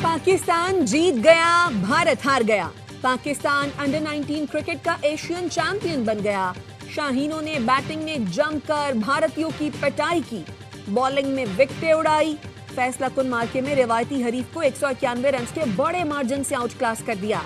पाकिस्तान जीत गया, भारत हार गया। पाकिस्तान अंडर 19 क्रिकेट का एशियन चैंपियन बन गया। शाहीनों ने बैटिंग में जमकर भारतीयों की पिटाई की, बॉलिंग में विकेटें उड़ाई। फैसला कुन मार्के में रिवायती हरीफ को 191 रन के बड़े मार्जिन से आउट क्लास कर दिया।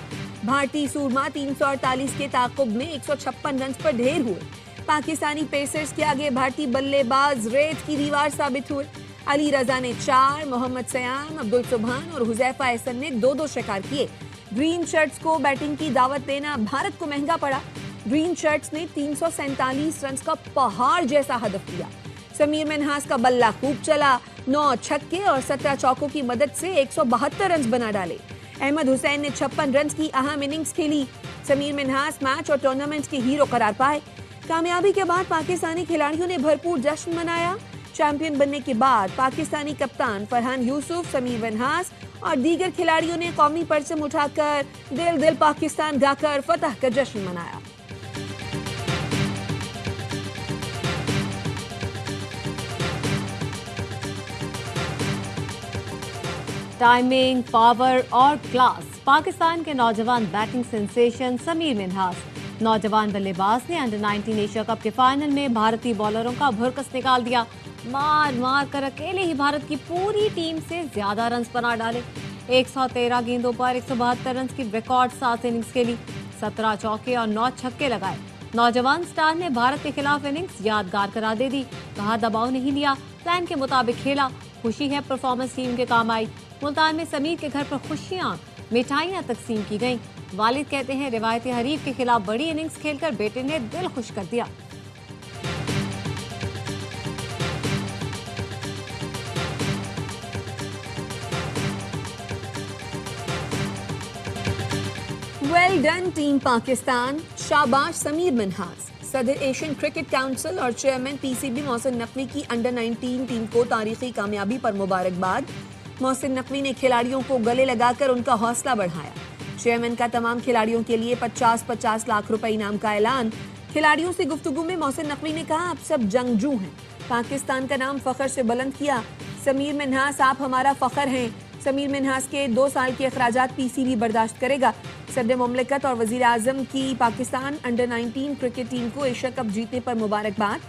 भारतीय सूरमा 348 के ताकुब में 156 रन पर ढेर हुए। पाकिस्तानी पेसर्स के आगे भारतीय बल्लेबाज रेत की दीवार साबित हुए। अली रजा ने 4, मोहम्मद सयाम, अब्दुल सुबहान और हुजैफा एहसन ने 2-2 शिकार किए। ग्रीन शर्ट्स को बैटिंग की दावत देना भारत को महंगा पड़ा। ग्रीन शर्ट्स ने 347 रन का पहाड़ जैसा हदफ दिया। समीर मिन्हास का बल्ला खूब चला, 9 छक्के और 17 चौकों की मदद से 172 रन बना डाले। अहमद हुसैन ने 56 रन की अहम इनिंग्स खेली। समीर मिन्हास मैच और टूर्नामेंट के हीरो करार पाए। कामयाबी के बाद पाकिस्तानी खिलाड़ियों ने भरपूर जश्न मनाया। चैंपियन बनने के बाद पाकिस्तानी कप्तान फरहान यूसुफ, समीर मिन्हास और दीगर खिलाड़ियों ने कौमी परचम उठाकर दिल दिल पाकिस्तान गाकर फतह का जश्न मनाया। टाइमिंग, पावर और क्लास। पाकिस्तान के नौजवान बैटिंग सेंसेशन समीर मिन्हास, नौजवान बल्लेबाज ने अंडर 19 एशिया कप के फाइनल में भारतीय बॉलरों का भुरकस निकाल दिया। मार मार कर अकेले ही भारत की पूरी टीम से ज्यादा रन बना डाले। 113 गेंदों पर 172 रन की रिकॉर्ड 7 इनिंग्स खेली, 17 चौके और 9 छक्के लगाए। नौजवान स्टार ने भारत के खिलाफ इनिंग्स यादगार करार दे दी। कहा दबाव नहीं लिया, प्लान के मुताबिक खेला। खुशी है परफॉर्मेंस टीम के काम आई। मुल्तान में समीर के घर पर खुशियां, मिठाइयां तकसीम की गईं। वालिद कहते हैं रिवायती हरीफ के खिलाफ बड़ी इनिंग्स खेलकर बेटे ने दिल खुश कर दिया। वेल डन टीम पाकिस्तान, शाबाश समीर मिन्हास। सदर एशियन क्रिकेट काउंसिल और चेयरमैन पीसीबी मोहसिन नकवी की अंडर 19 टीम को तारीखी कामयाबी पर मुबारकबाद। मोहसिन नकवी ने खिलाड़ियों को गले लगाकर उनका हौसला बढ़ाया। चेयरमैन का तमाम खिलाड़ियों के लिए 50-50 लाख रुपए इनाम का ऐलान। खिलाड़ियों से गुफ्तगू में मोहसिन नकवी ने कहा, आप सब जंगजू हैं, पाकिस्तान का नाम फख्र से बुलंद किया। समीर मिन्हास आप हमारा फख्र हैं। समीर मिन्हास के 2 साल के अखराजात पीसीबी बर्दाश्त करेगा। सदर मुमलिकत और वजीर आजम की पाकिस्तान अंडर 19 क्रिकेट टीम को एशिया कप जीतने पर मुबारकबाद।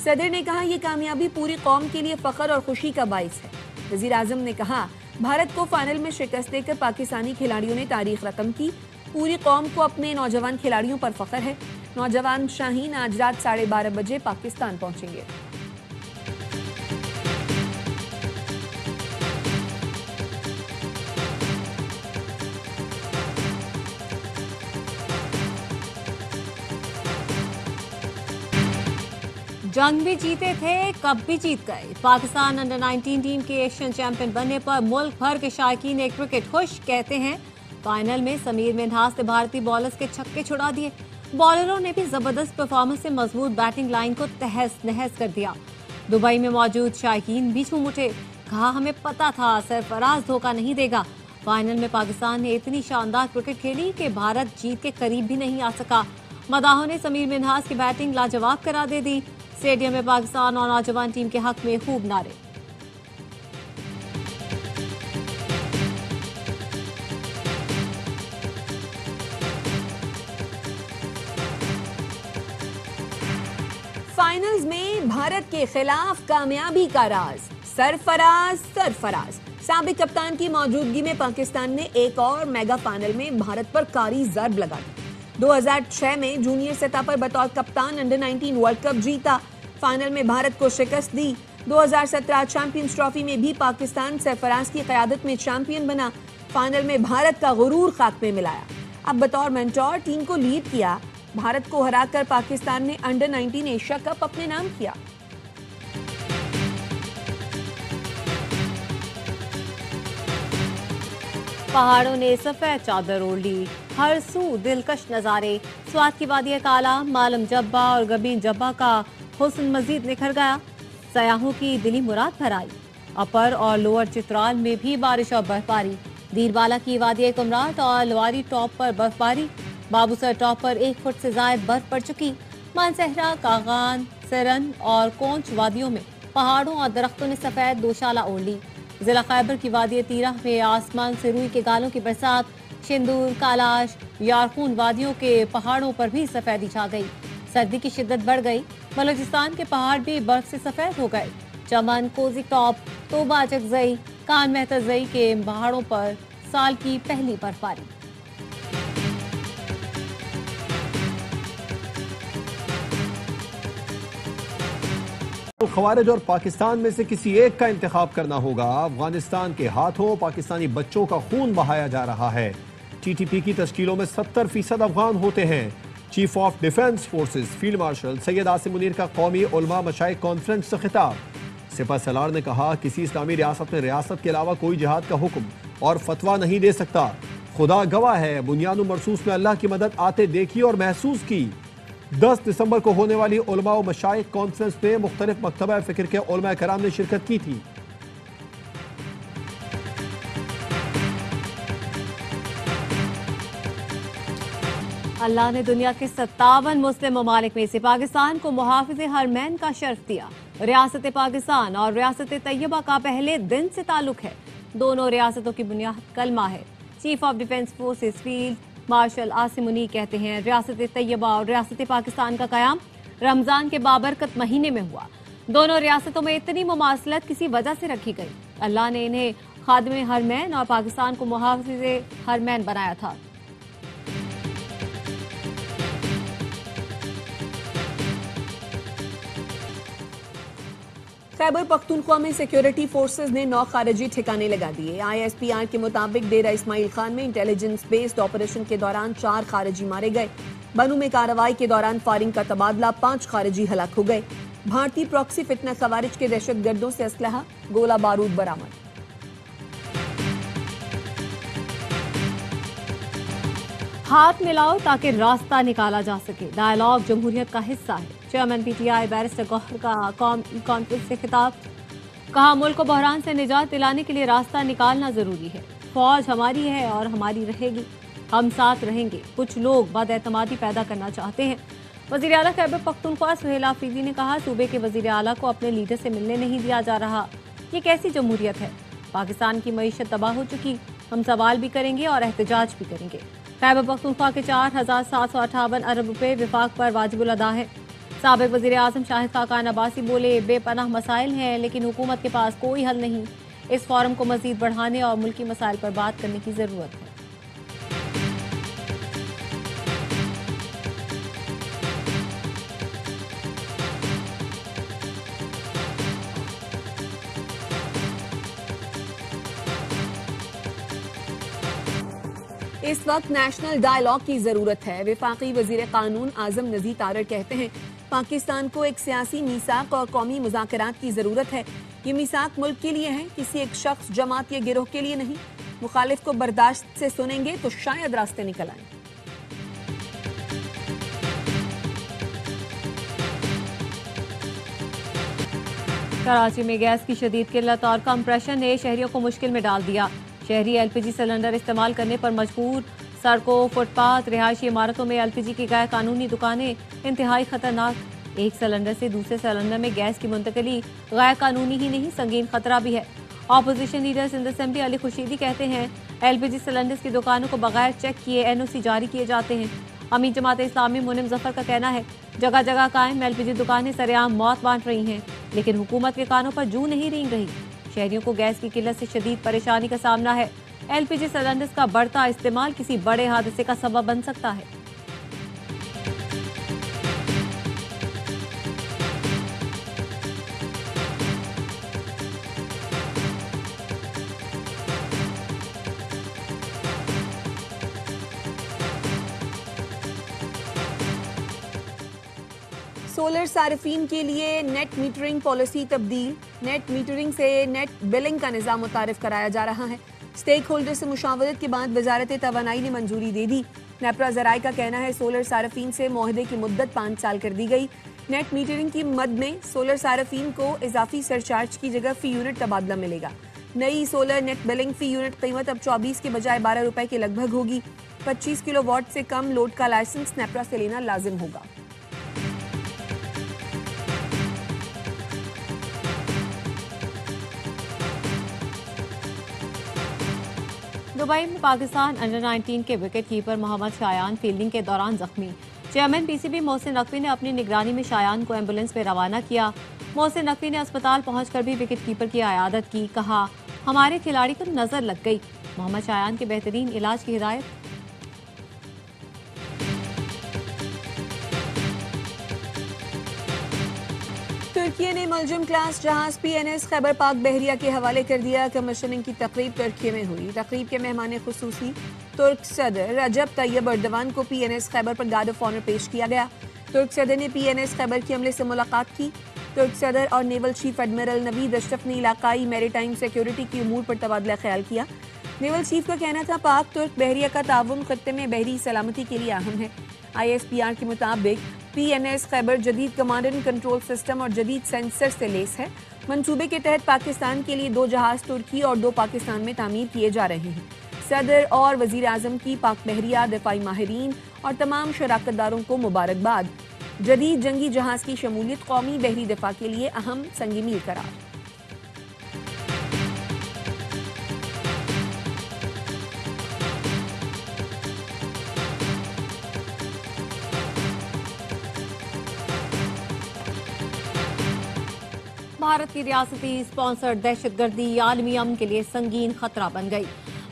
सदर ने कहा, यह कामयाबी पूरी कौम के लिए फख्र और खुशी का बाइस है। वजीर आजम ने कहा, भारत को फाइनल में शिकस्त देकर पाकिस्तानी खिलाड़ियों ने तारीख रकम की। पूरी कौम को अपने नौजवान खिलाड़ियों पर फख्र है। नौजवान शाहीन आज रात 12:30 बजे पाकिस्तान पहुंचेंगे। जंग भी जीते थे, कप भी जीत गए। पाकिस्तान अंडर 19 टीम के एशियन चैंपियन बनने पर मुल्क भर के शायकीन ने क्रिकेट खुश। कहते हैं फाइनल में समीर मिन्हास ने भारतीय बॉलर्स के छक्के छुड़ा दिए। बॉलरों ने भी जबरदस्त परफॉर्मेंस से मजबूत बैटिंग लाइन को तहस नहस कर दिया। दुबई में मौजूद शायकीन भी झूम उठे। कहा, हमें पता था सरफराज धोखा नहीं देगा। फाइनल में पाकिस्तान ने इतनी शानदार क्रिकेट खेली कि भारत जीत के करीब भी नहीं आ सका। मदाहों ने समीर मिन्हास की बैटिंग लाजवाब करार दे दी। स्टेडियम में पाकिस्तान और नौजवान टीम के हक में खूब नारे। फाइनल्स में भारत के खिलाफ कामयाबी का राज, सरफराज सरफराज। साबिक कप्तान की मौजूदगी में पाकिस्तान ने एक और मेगा फाइनल में भारत पर कारी जर्ब लगा दी। 2006 में जूनियर सतह पर बतौर कप्तान अंडर 19 वर्ल्ड कप जीता। फाइनल में भारत को शिकस्त दी। 2017 चैंपियंस ट्रॉफी में भी पाकिस्तान सरफराज की क़यादत में चैंपियन बना। फाइनल में भारत का गुरूर खाक में मिलाया। अब बतौर मेंटोर टीम को लीड किया। भारत को हराकर पाकिस्तान ने अंडर 19 एशिया कप अपने नाम किया। पहाड़ों ने सफेद चादर ओढ़ ली, हर सू दिलकश नजारे। स्वात की वादी काला, मालम जब्बा और गबीन जब्बा का हुस्न मजीद निखर गया। सयाहों की दिली मुराद भर आई। अपर और लोअर चित्राल में भी बारिश और बर्फबारी। दीरवाला की वादी कुमराट और लवारी टॉप पर बर्फबारी। बाबूसर टॉप पर 1 फुट से ज्यादा बर्फ पड़ चुकी। मानसहरा, कागान, सरन और कोंच वादियों में पहाड़ों और दरख्तों ने सफेद दोशाला ओढ़ ली। जिला खैबर की वादी तीरह में आसमान से रुई के गालों की बरसात, शिंदूर, कालाश, यारकून वादियों के पहाड़ों पर भी सफेदी छा गई। सर्दी की शिद्दत बढ़ गई। बलूचिस्तान के पहाड़ भी बर्फ से सफेद हो गए। चमन, कोजी टॉप, तोबा चकजई, कान मेहतजई के पहाड़ों पर साल की पहली बर्फबारी। तो खवारिज और पाकिस्तान में से किसी एक का इंतखाब करना होगा। अफगानिस्तान के हाथों पाकिस्तानी बच्चों का खून बहाया जा रहा है। टीटीपी की तश्कीलों में 70% अफगान होते हैं। Chief of defence forces field marshal Syed Asim Munir का कौमी उलमा मशाइख कॉन्फ्रेंस से खिताब। सिपा सलार ने कहा, किसी इस्लामी रियासत में रियासत के अलावा कोई जिहाद का हुक्म और फतवा नहीं दे सकता। खुदा गवाह है, बुनियाद मरसूस में अल्लाह की मदद आते देखी और महसूस की। 10 दिसंबर को होने वाली उलमा व मशाइख कॉन्फ्रेंस में मुख्तलिफ मकतबा फ़िक्र के उलमा कराम ने शिरकत की थी। अल्लाह ने दुनिया के 57 मुस्लिम ममालिक में से पाकिस्तान को मुहाफिज हरमैन का शर्फ दिया। रियासत पाकिस्तान और रियासत तैयबा का पहले दिन से ताल्लुक है। दोनों रियासतों की बुनियाद कलमा है। Chief of defence forces field marshal Asim Munir कहते हैं, रियासत तैयबा और रियासत पाकिस्तान का कयाम रमजान के बाबरकत महीने में हुआ। दोनों रियासतों में इतनी मुमासलत किसी वजह से रखी गई। अल्लाह ने इन्हें खादिम हरमैन और पाकिस्तान को मुहाफिज हरमैन बनाया था। खैबर पख्तूनख्वा में सिक्योरिटी फोर्सेज ने 9 खारिजी ठिकाने लगा दिए। ISPR के मुताबिक डेरा इस्माइल खान में इंटेलिजेंस बेस्ड ऑपरेशन के दौरान 4 खारिजी मारे गए। बनू में कार्रवाई के दौरान फायरिंग का तबादला, 5 खारिजी हलाक हो गए। भारतीय प्रॉक्सी फितना खवारिज के दहशतगर्दों से असलहा, गोला बारूद बरामद। हाथ मिलाओ ताकि रास्ता निकाला जा सके, डायलॉग जमहूरियत का हिस्सा है। चेयरमैन PTI बैरिस्टर गौहर का कॉन्फ्रेंस से खिताब। कहा, मुल्क को बहरान से निजात दिलाने के लिए रास्ता निकालना जरूरी है। फौज हमारी है और हमारी रहेगी, हम साथ रहेंगे। कुछ लोग बदएतमादी पैदा करना चाहते हैं। वजीर आला खैबर पख्तूनख्वा सुहेल आफरीदी ने कहा, सूबे के वजीर आला को अपने लीडर से मिलने नहीं दिया जा रहा। ये कैसी जमहूरियत है? पाकिस्तान की मईशत तबाह हो चुकी। हम सवाल भी करेंगे और एहतजाज भी करेंगे। खैबर पख्तूनख्वा के 4758 अरब रुपए विफाक पर वाजिबुल अदा है। साबिक वजीर आजम शाहिद खाकान अब्बासी बोले, बेपनाह मसाइल हैं लेकिन हुकूमत के पास कोई हल नहीं। इस फोरम को मजीद बढ़ाने और मुल्की मसाइल पर बात करने की जरूरत है। इस वक्त नेशनल डायलॉग की जरूरत है। वफाकी वजीर कानून आजम नज़ीर तारड़ कहते हैं, पाकिस्तान को एक सियासी मीसाक और कौमी मुज़ाकरात की जरूरत है। ये मीसाक मुल्क के लिए है, किसी एक शख्स, जमात या गिरोह के लिए नहीं। मुखालिफ को बर्दाश्त से सुनेंगे तो शायद रास्ते निकल आए। कराची में गैस की शदीद किल्लत और कंप्रेशर ने शहरियों को मुश्किल में डाल दिया। शहरी LPG सिलेंडर इस्तेमाल करने पर मजबूर। सड़कों, फुटपाथ, रिहायशी इमारतों में LPG की गैर कानूनी दुकानें इंतहाई खतरनाक। एक सिलेंडर से दूसरे सिलेंडर में गैस की मुंतकली गैर कानूनी ही नहीं, संगीन खतरा भी है। Opposition leader Sindh assembly Ali Khurshidi कहते हैं, LPG सिलेंडर्स की दुकानों को बगैर चेक किए NOC जारी किए जाते हैं। अमीर जमात इस्लामी मुनिम जफर का कहना है, जगह जगह कायम LPG दुकानें सरेआम मौत बांट रही हैं, लेकिन हुकूमत के कानों पर जू नहीं रेंग रही। शहरियों को गैस की किल्लत से शदीद परेशानी का सामना है। LPG सिलेंडर्स का बढ़ता इस्तेमाल किसी बड़े हादसे का सबब बन सकता है। सोलर सार्फिन के लिए नेट मीटरिंग पॉलिसी तब्दील। नेट मीटरिंग से नेट बिलिंग का निज़ाम मुतारिफ कराया जा रहा है। स्टेक होल्डर से मुशावरत के बाद वजारत तवानाई ने मंजूरी दे दी। नेपरा ज़राए का कहना है, सोलर सार्फिन से मुआहदे की मुद्दत 5 साल कर दी गई। नेट मीटरिंग की मद में सोलर सार्फिन को इजाफी सरचार्ज की जगह फी यूनिट तबादला मिलेगा। नई सोलर नेट बिलिंग फी यूनिट कीमत अब 24 के बजाय 12 रुपए के लगभग होगी। 25 किलोवाट से कम लोड का लाइसेंस नेपरा से लेना लाजिम होगा। दुबई में पाकिस्तान अंडर 19 के wicket keeper Mohammad Shayan fielding के दौरान जख्मी। चेयरमैन पीसीबी मोहसिन नकवी ने अपनी निगरानी में शायान को एम्बुलेंस में रवाना किया। मोहसिन नकवी ने अस्पताल पहुंचकर भी विकेट कीपर की इयादत की। कहा, हमारे खिलाड़ी को नजर लग गई। मोहम्मद शायान के बेहतरीन इलाज की हिदायत। तुर्की ने मुलजिम क्लास जहाज PNS खैबर पाक बहरिया के हवाले कर दिया। कमीशनिंग की तकरीब तुर्की में हुई। तकरीब के मेहमान खुसूसी तुर्क सदर रजब तैयब अर्दवान को PNS खैबर पर गार्ड ऑफ ऑनर पेश किया गया। तुर्क सदर ने PNS खैबर के अमले से मुलाकात की। तुर्क सदर और naval chief admiral Naveed Ashraf ने इलाकाई मैरीटाइम सिक्योरिटी की उमूर पर तबादला ख्याल किया। नेवल चीफ का कहना था, पाक तुर्क बहरिया का ताउन खत्ते में बहरी सलामती के लिए अहम है। ISPR के मुताबिक PNS खैबर जदीद कमांड एंड कंट्रोल सिस्टम और जदीद सेंसर से लेस है। मंसूबे के तहत पाकिस्तान के लिए 2 जहाज तुर्की और 2 पाकिस्तान में तामीर किए जा रहे हैं। सदर और वजीर आजम की पाक बहरिया दिफाई माहिरीन और तमाम शराकतदारों को मुबारकबाद। जदीद जंगी जहाज की शमूलियत कौमी बहरी दिफा के लिए अहम संगी मील करार। भारत की रियासती स्पॉन्सर्ड दहशतगर्दी आलमी अमन के लिए संगीन खतरा बन गई।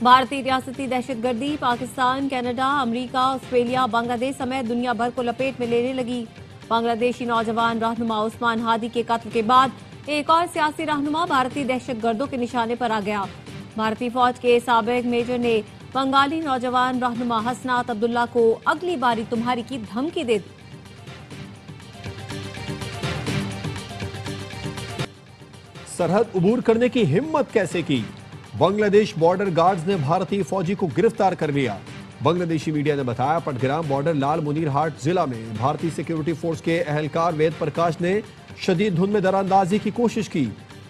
भारतीय रियासती दहशतगर्दी Pakistan, Canada, America, Australia, Bangladesh समेत दुनिया भर को लपेट में लेने लगी। बांग्लादेशी नौजवान रहनुमा उस्मान हादी के कत्ल के बाद एक और सियासी रहनुमा भारतीय दहशतगर्दों के निशाने पर आ गया। भारतीय फौज के साबिक मेजर ने बंगाली नौजवान रहनुमा हसनात अब्दुल्ला को अगली बारी तुम्हारी की धमकी दे दी। सरहद उबूर करने की हिम्मत कैसे की? बांग्लादेश बॉर्डर गार्ड्स ने भारतीय फौजी को गिरफ्तार कर लिया। बांग्लादेशी मीडिया ने बताया, पटग्राम बॉर्डर लाल मुनीर हाट जिला में भारतीय सिक्योरिटी फोर्स के एहलकार वेद प्रकाश ने शदीद धुंध में दरांदाजी की कोशिश की।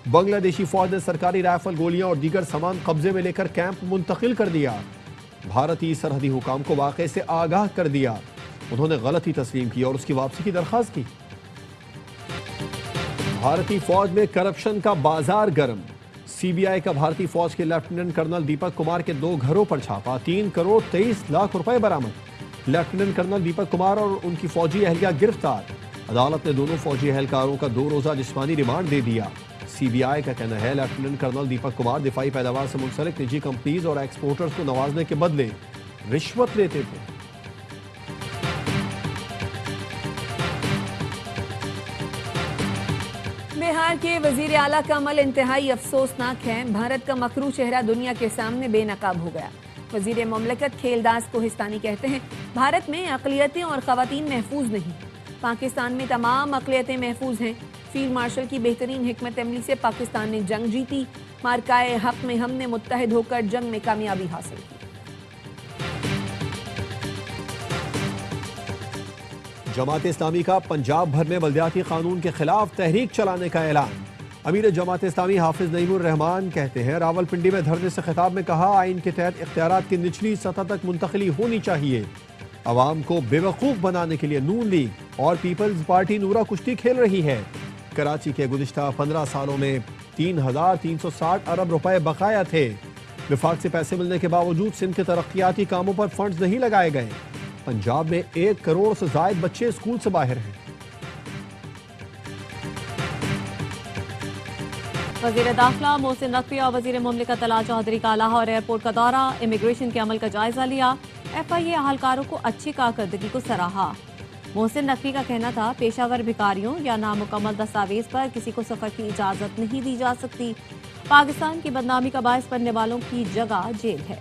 बांग्लादेशी फौज ने सरकारी राइफल, गोलियां और दीगर सामान कब्जे में लेकर कैंप मुंतकिल कर दिया। भारतीय सरहदी हुकाम को वाकये से आगाह कर दिया। उन्होंने गलती तस्लीम की और उसकी वापसी की दरख्वास्त की। भारतीय फौज में करप्शन का बाजार गर्म। CBI का भारतीय फौज के लेफ्टिनेंट कर्नल दीपक कुमार के 2 घरों पर छापा। 3 करोड़ 23 लाख रुपए बरामद। लेफ्टिनेंट कर्नल दीपक कुमार और उनकी फौजी एहलिया गिरफ्तार। अदालत ने दोनों फौजी एहलकारों का 2 रोजा जिस्मानी रिमांड दे दिया। CBI का कहना है, लेफ्टिनेंट कर्नल दीपक कुमार दिफाई पैदावार से मुंसलिक निजी कंपनीज और एक्सपोर्टर्स को नवाजने के बदले रिश्वत लेते थे। बिहार के वजीर आला का अमल इंतहाई अफसोसनाक है। भारत का मकरू चेहरा दुनिया के सामने बेनकाब हो गया। वजीर मुमलकत खेलदास कोहिस्तानी कहते हैं, भारत में अक़लियतें और ख़वातीन महफूज नहीं। पाकिस्तान में तमाम अक़लियतें महफूज हैं। फील्ड मार्शल की बेहतरीन हिकमत अमली से पाकिस्तान ने जंग जीती। मार्काए हक में हमने मुत्तहिद होकर जंग में कामयाबी हासिल की। जमात इस्लामी का पंजाब भर में बल्दियाती कानून के खिलाफ तहरीक चलाने का ऐलान। अमीर जमात इस्लामी हाफिज नईमुर रहमान कहते हैं, रावलपिंडी में धरने से खिताब में कहा, आइन के तहत इख्तियारात की निचली सतह तक मुंतकिली होनी चाहिए। अवाम को बेवकूफ़ बनाने के लिए नून लीग और पीपल्स पार्टी नूरा कुश्ती खेल रही है। कराची के गुज़िश्ता 15 सालों में 3,360 अरब रुपए बकाया थे। विफाक से पैसे मिलने के बावजूद सिंध के तरक्याती कामों पर फंड्स नहीं लगाए गए। पंजाब में 1 करोड़ से जायद बच्चे स्कूल से बाहर हैं। वजीर दाखिला मोहसिन नकवी और वजीर मुमलिकत अला चौधरी का लाहौर एयरपोर्ट का दौरा, इमिग्रेशन के अमल का जायजा लिया। FIA अहलकारों को अच्छी कारकर्दगी को सराहा। मोहसिन नकवी का कहना था, पेशावर भिखारियों या नामुकम्मल दस्तावेज पर किसी को सफर की इजाजत नहीं दी जा सकती। पाकिस्तान की बदनामी का बायस बनने वालों की जगह जेल है।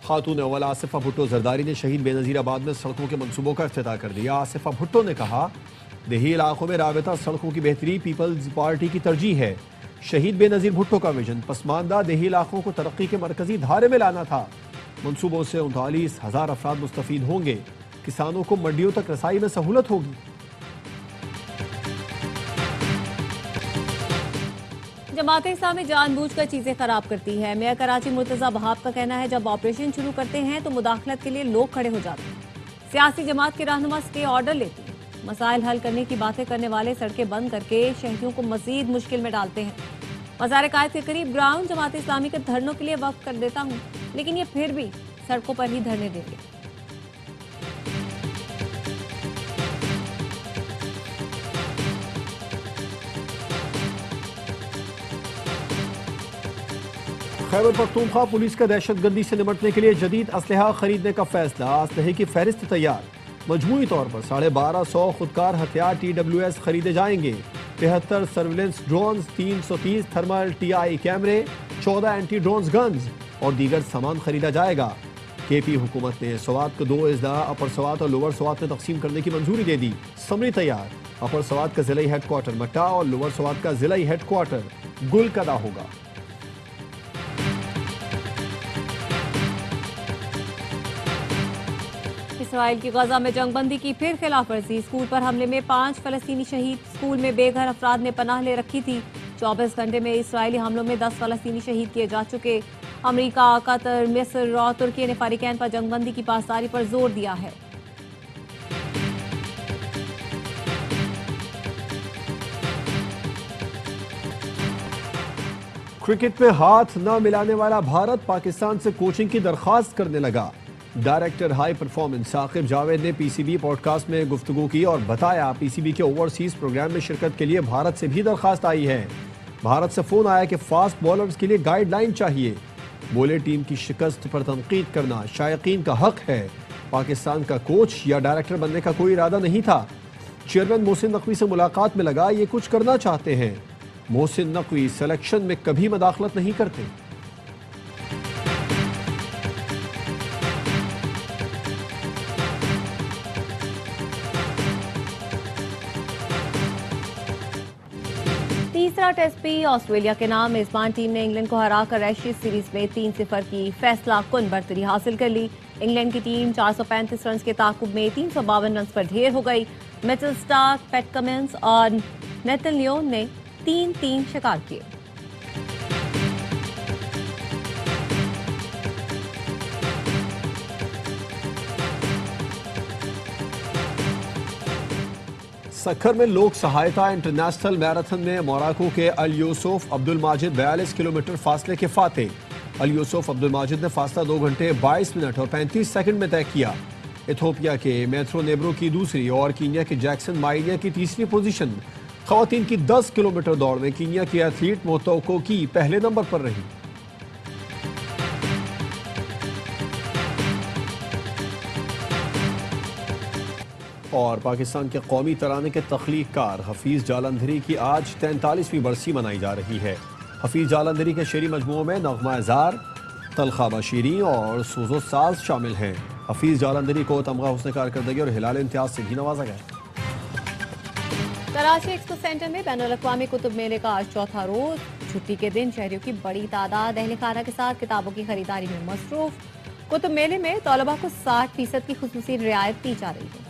खातून अव्वल आसिफा भुट्टो जरदारी ने शहीद बेनजीराबाद में सड़कों के मंसूबों का इफ्तिताह कर दिया। आसिफा भुट्टो ने कहा, देही इलाकों में राबता सड़कों की बेहतरी पीपल्स पार्टी की तरजीह है। शहीद बेनजीर भुट्टो का विजन पसमानदा देही इलाकों को तरक्की के मरकजी धारे में लाना था। मंसूबों से 39,000 अफराद मुस्तफीद होंगे। किसानों को मंडियों तक रसाई में सहूलत होगी। जमात इस्लामी जानबूझकर चीजें खराब करती है। मेयर कराची मुर्तजा बहाब का कहना है, जब ऑपरेशन शुरू करते हैं तो मुदाखलत के लिए लोग खड़े हो जाते हैं। सियासी जमात के रहनुमा स्टे ऑर्डर लेती हैं। मसाइल हल करने की बातें करने वाले सड़कें बंद करके शहरियों को मजीद मुश्किल में डालते हैं। मज़ार कायद के करीब ग्राउंड जमात इस्लामी के धरनों के लिए वक्फ कर देता हूँ, लेकिन ये फिर भी सड़कों पर ही धरने देंगे। खैबर पख्तूनख्वा पुलिस का दहशतगर्दी से निपटने के लिए जदीद असलहा खरीदने का फैसला। असलहे की फहरिस्त तैयार। मजमूई तौर पर 1250 खुदकार हथियार TWS खरीदे जाएंगे। 73 सर्विलेंस ड्रोन्स, 330 थर्मल TI कैमरे, 14 एंटी ड्रोन्स गन्स और दीगर सामान खरीदा जाएगा। KP हुकूमत ने स्वात को 2 अजला अपर स्वात और लोअर स्वात में तकसीम करने की मंजूरी दे दी। समरी तैयार। अपर स्वात का जिला हेडक्वार्टर मट्टा और लोअर स्वात का जिला हेडक्वार्टर गुलकदा होगा। इसराइल की गजा में जंगबंदी की फिर खिलाफवर्जी। स्कूल पर हमले में 5 फलस्तीनी शहीद। स्कूल में बेघर अफराद ने पनाह ले रखी थी। 24 घंटे में इसराइली हमलों में 10 फलस्तीनी शहीद किए जा चुके। अमेरिका, कतर, मिस्र और तुर्की ने फारिकैन पर जंगबंदी की पासदारी पर जोर दिया है। क्रिकेट में हाथ न मिलाने वाला भारत पाकिस्तान से कोचिंग की दरखास्त करने लगा। Director high performance Saqib Javed ने PCB पॉडकास्ट में गुफ्तगू की और बताया PCB के ओवरसीज प्रोग्राम में शिरकत के लिए भारत से भी दरखास्त आई है। भारत से फोन आया कि फास्ट बॉलर्स के लिए गाइडलाइन चाहिए। बोले टीम की शिकस्त पर तनकीद करना शायकीन का हक है। पाकिस्तान का कोच या डायरेक्टर बनने का कोई इरादा नहीं था। चेयरमैन मोहसिन नकवी से मुलाकात में लगा ये कुछ करना चाहते हैं। मोहसिन नकवी सिलेक्शन में कभी मदाखलत नहीं करते। तीसरा टेस्ट भी ऑस्ट्रेलिया के नाम। मेजबान टीम ने इंग्लैंड को हराकर एशेज सीरीज में 3-0 की फैसला कुन बरतरी हासिल कर ली। इंग्लैंड की टीम 435 रन के ताकुब में 352 रन पर ढेर हो गई। मिचेल स्टार्क, पैट कमिंस और नेथन लियोन ने 3-3 शिकार किए। सखर में लोक सहायता इंटरनेशनल मैराथन में मोरक्को के अल यूसुफ अब्दुल माजिद 42 किलोमीटर फासले के फाते। अल यूसुफ अब्दुल माजिद ने फासला 2 घंटे 22 मिनट और 35 सेकंड में तय किया। इथोपिया के मेथ्रो नेब्रो की दूसरी और कीनिया के जैक्सन माइनिया की तीसरी पोजीशन। खवातीन की 10 किलोमीटर दौड़ में कीनिया की एथलीट मोतोको की पहले नंबर पर रही। और पाकिस्तान के कौमी तराने के तख्लीक़कार हफीज़ जालंधरी की आज 43वीं बरसी मनाई जा रही है। हफीज़ जालंधरी के शेरी मजमूओं में नग़मा ज़ार, तलखा बशीरी और सूज़ो साज शामिल हैं। हफीज़ जालंधरी को तमगा हुस्न कारकर्दगी और हिलाल इम्तियाज़ से भी नवाजा गया। कराची एक्सपो सेंटर में बैनुल-अक़वामी कुतुब मेले का आज चौथा रोज। छुट्टी के दिन शहरियों की बड़ी तादाद अहले खाना के साथ किताबों की खरीदारी में मसरूफ। कुतुब मेले में तलबा को 60% की खुसूसी रियायत दी जा रही है।